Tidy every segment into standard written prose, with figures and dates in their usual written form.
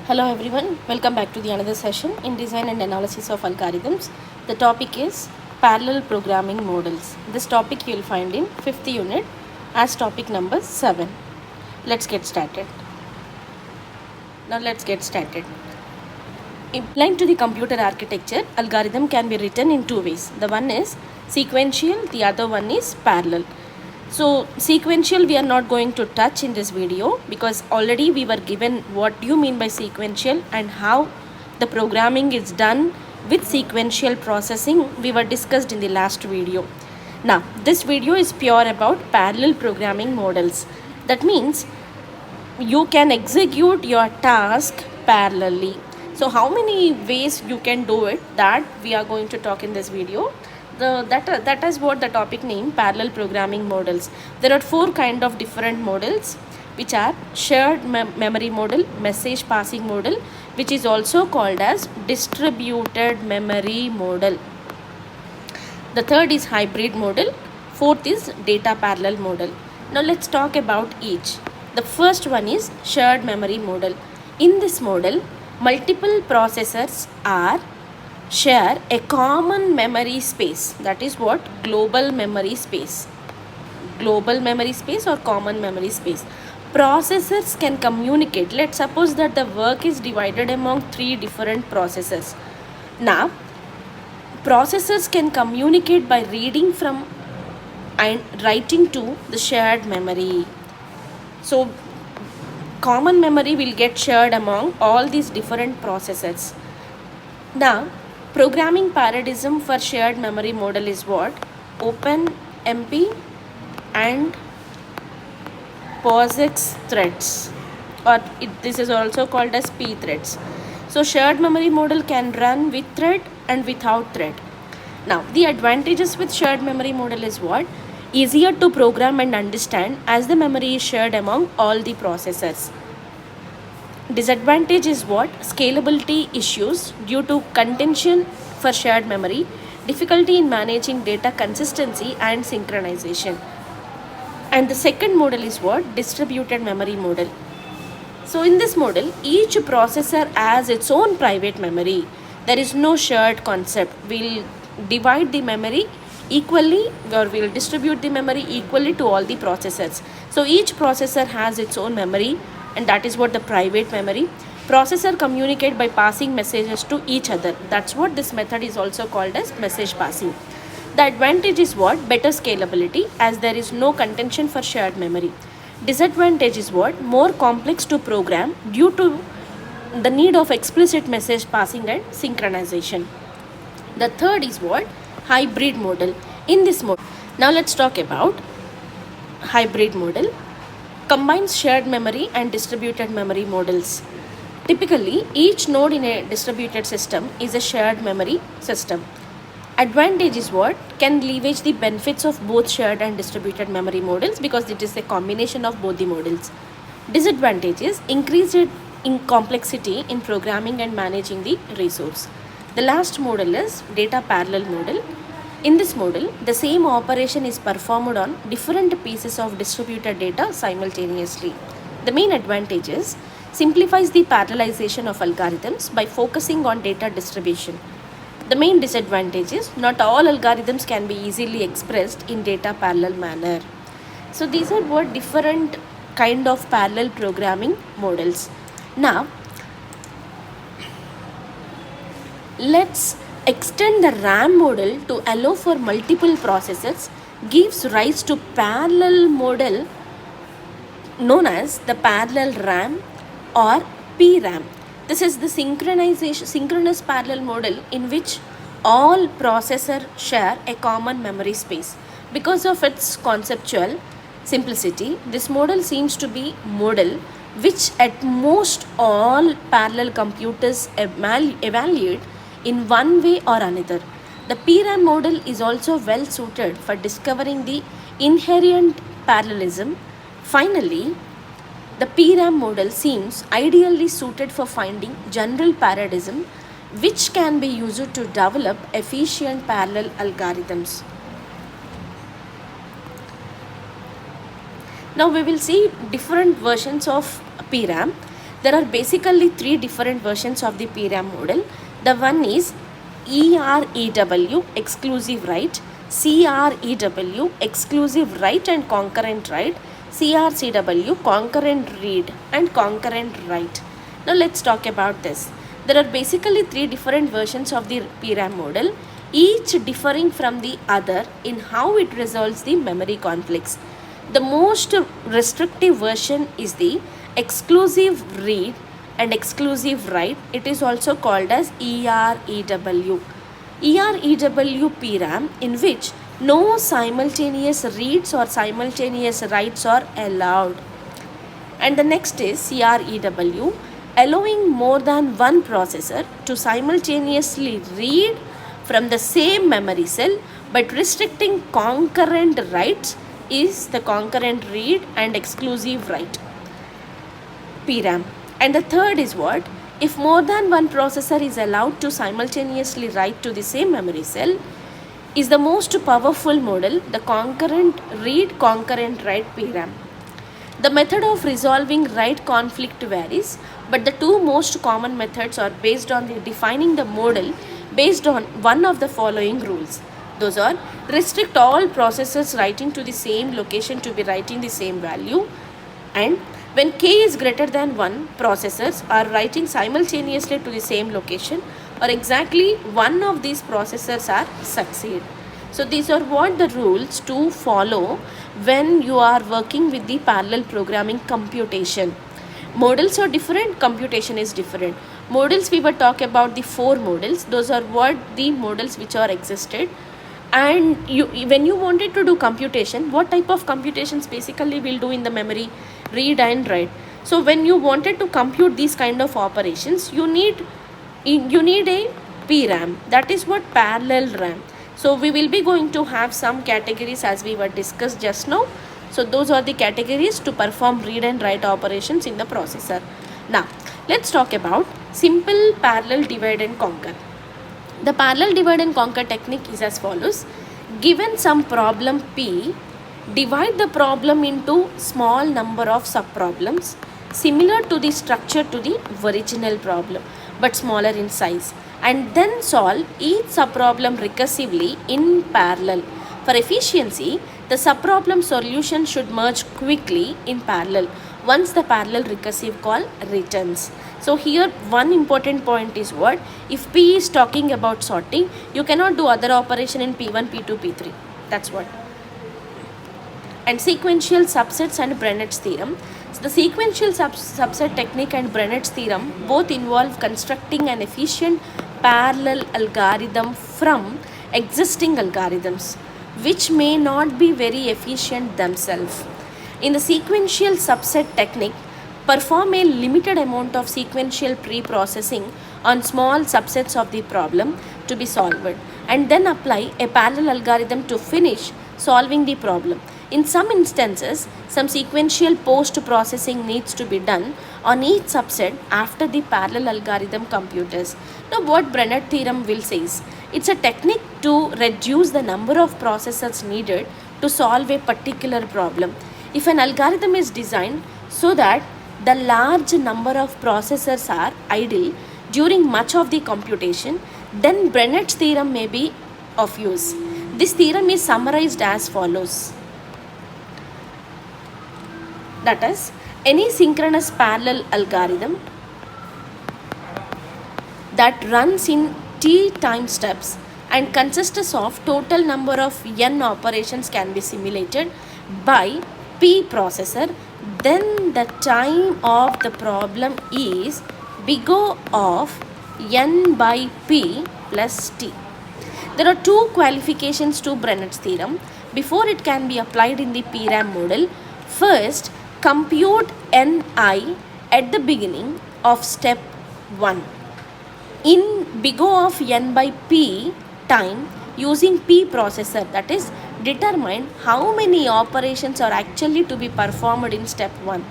Hello everyone, welcome back to the another session in design and analysis of algorithms. The topic is parallel programming models. This topic you will find in 5th unit as topic number 7. Let's get started. Now let's get started. Applying to the computer architecture, algorithm can be written in two ways. The one is sequential, the other one is parallel. So sequential we are not going to touch in this video because already we were given what do you mean by sequential and how the programming is done with sequential processing we were discussed in the last video. Now this video is pure about parallel programming models. That means you can execute your task parallelly. So how many ways you can do it, that we are going to talk in this video. That is what the topic name, parallel programming models. There are 4 kind of different models, which are shared memory model, message passing model, which is also called as distributed memory model. The third is hybrid model. Fourth is data parallel model. Now let's talk about each. The first one is shared memory model. In this model, multiple processors share a common memory space. That is what global memory space. Global memory space or common memory space. Processors can communicate. Let's suppose that the work is divided among 3 different processors. Now, processors can communicate by reading from and writing to the shared memory. So, common memory will get shared among all these different processors. Now, programming paradigm for shared memory model is what? OpenMP and POSIX threads, or this is also called as P threads. So shared memory model can run with thread and without thread. Now the advantages with shared memory model is what? Easier to program and understand as the memory is shared among all the processors. Disadvantage is what? Scalability issues due to contention for shared memory, difficulty in managing data consistency and synchronization. And the second model is what? Distributed memory model. So in this model, each processor has its own private memory. There is no shared concept. We'll divide the memory equally, or we'll distribute the memory equally to all the processors. So each processor has its own memory, and that is what the private memory. Processor communicate by passing messages to each other. That's what this method is also called as message passing. The advantage is what? Better scalability, as there is no contention for shared memory. Disadvantage is what? More complex to program due to the need of explicit message passing and synchronization. The third is what? Hybrid model. In this model, now let's talk about hybrid model. Combines shared memory and distributed memory models. Typically, each node in a distributed system is a shared memory system. Advantage is what? Can leverage the benefits of both shared and distributed memory models because it is a combination of both the models. Disadvantage is increased in complexity in programming and managing the resource. The last model is data parallel model. In this model, the same operation is performed on different pieces of distributed data simultaneously. The main advantage is simplifies the parallelization of algorithms by focusing on data distribution. The main disadvantage is not all algorithms can be easily expressed in data parallel manner. So these are what different kind of parallel programming models. Now, let's extend the RAM model to allow for multiple processors, gives rise to parallel model known as the parallel RAM or PRAM. This is the synchronous parallel model in which all processors share a common memory space. Because of its conceptual simplicity, this model seems to be model which at most all parallel computers evaluate in one way or another. The PRAM model is also well suited for discovering the inherent parallelism. Finally, the PRAM model seems ideally suited for finding general parallelism, which can be used to develop efficient parallel algorithms. Now we will see different versions of PRAM. There are basically three different versions of the PRAM model. The one is EREW, exclusive write, CREW, exclusive write and concurrent write, CRCW, concurrent read and concurrent write. Now let's talk about this. There are basically three different versions of the PRAM model, each differing from the other in how it resolves the memory conflicts. The most restrictive version is the exclusive read and exclusive write. It is also called as EREW. EREW PRAM, in which no simultaneous reads or simultaneous writes are allowed. And the next is CREW, allowing more than one processor to simultaneously read from the same memory cell but restricting concurrent writes is the concurrent read and exclusive write PRAM. And the third is what? If more than one processor is allowed to simultaneously write to the same memory cell, is the most powerful model, the concurrent read, concurrent write PRAM. The method of resolving write conflict varies, but the two most common methods are based on the defining the model based on one of the following rules. Those are: restrict all processors writing to the same location to be writing the same value, and when k is greater than 1, processors are writing simultaneously to the same location, or exactly one of these processors are succeed. So these are what the rules to follow when you are working with the parallel programming computation. Models are different, computation is different. Models, we will talk about the four models. Those are what the models which are existed. And when you wanted to do computation, what type of computations basically will do in the memory? Read and write. So when you wanted to compute these kind of operations, you need a PRAM. That is what parallel RAM. So we will be going to have some categories as we were discussed just now. So those are the categories to perform read and write operations in the processor. Now let's talk about simple parallel divide and conquer. The parallel divide and conquer technique is as follows. Given some problem P, divide the problem into small number of subproblems similar to the structure to the original problem but smaller in size, and then solve each subproblem recursively in parallel. For efficiency, the subproblem solution should merge quickly in parallel once the parallel recursive call returns. So here one important point is what? If P is talking about sorting, you cannot do other operation in P1, P2, P3. That's what. And sequential subsets and Brennet's theorem. So the sequential subset technique and Brennet's theorem both involve constructing an efficient parallel algorithm from existing algorithms, which may not be very efficient themselves. In the sequential subset technique, perform a limited amount of sequential pre-processing on small subsets of the problem to be solved, and then apply a parallel algorithm to finish solving the problem. In some instances, some sequential post-processing needs to be done on each subset after the parallel algorithm computers. Now what Brennet theorem will say is, it's a technique to reduce the number of processors needed to solve a particular problem. If an algorithm is designed so that the large number of processors are idle during much of the computation, then Brennet's theorem may be of use. This theorem is summarized as follows. That is, any synchronous parallel algorithm that runs in t time steps and consists of total number of n operations can be simulated by p processor, then the time of the problem is big O of n by p plus t. There are two qualifications to Brennet's theorem before it can be applied in the PRAM model. First, compute Ni at the beginning of step 1 in big O of n by p time using p processor, that is, determine how many operations are actually to be performed in step 1.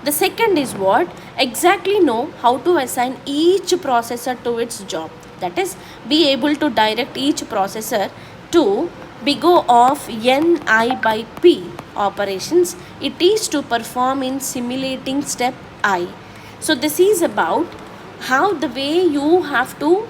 The second is what? Exactly know how to assign each processor to its job, that is, be able to direct each processor to big O of Ni by p operations it is to perform in simulating step I. So this is about how the way you have to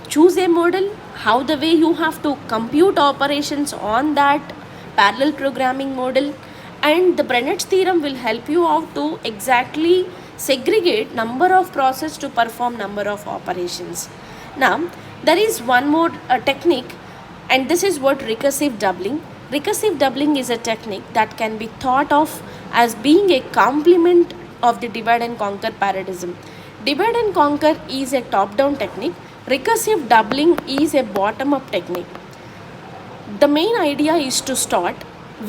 choose a model, how the way you have to compute operations on that parallel programming model, and the Brennet's theorem will help you out to exactly segregate number of process to perform number of operations. Now there is one more technique, and this is what recursive doubling. Recursive doubling is a technique that can be thought of as being a complement of the divide and conquer paradigm. Divide and conquer is a top-down technique. Recursive doubling is a bottom-up technique. The main idea is to start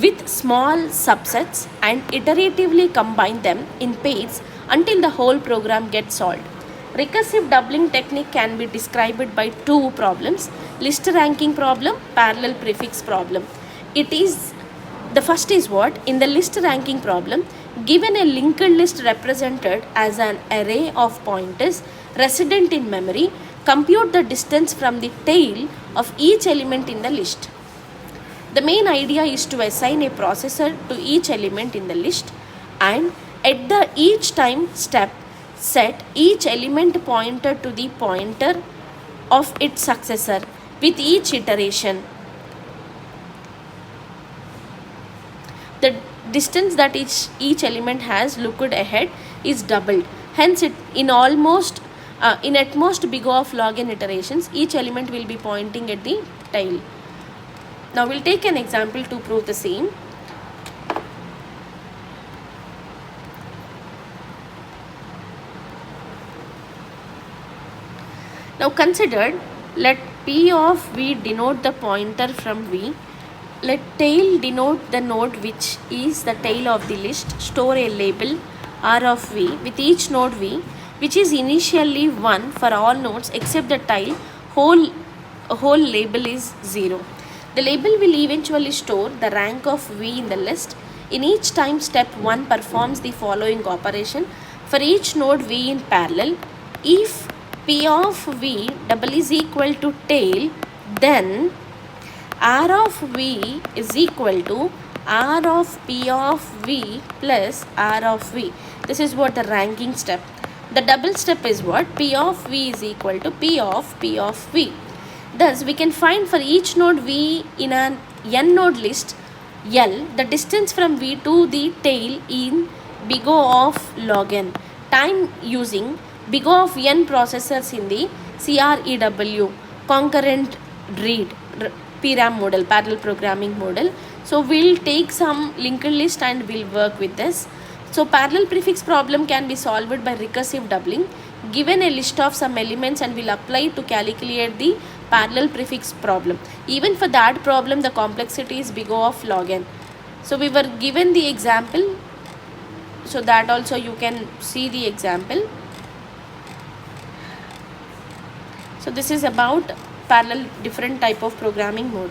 with small subsets and iteratively combine them in pairs until the whole program gets solved. Recursive doubling technique can be described by two problems: list ranking problem, parallel prefix problem. The first is what? In the list ranking problem, given a linked list represented as an array of pointers resident in memory, compute the distance from the tail of each element in the list. The main idea is to assign a processor to each element in the list, and at the each time step set each element pointer to the pointer of its successor with each iteration. The distance that each element has looked ahead is doubled. Hence, in at most big O of log n iterations, each element will be pointing at the tail. Now we'll take an example to prove the same. Now consider, let P of V denote the pointer from V. Let tail denote the node which is the tail of the list. Store a label R of V with each node V, which is initially 1 for all nodes except the tail. Whole label is 0. The label will eventually store the rank of V in the list. In each time step 1 performs the following operation for each node V in parallel. If P of V double is equal to tail, then R of V is equal to R of P of V plus R of V. This is what the ranking step. The double step is what? P of V is equal to P of V. Thus, we can find for each node V in an n node list L, the distance from V to the tail in big O of log n, time using big O of n processors in the CREW, concurrent read PRAM model, parallel programming model. So we'll take some linked list and we'll work with this. So parallel prefix problem can be solved by recursive doubling. Given a list of some elements and we'll apply to calculate the parallel prefix problem. Even for that problem, the complexity is big O of log n. So we were given the example, so that also you can see the example. So this is about parallel different type of programming model.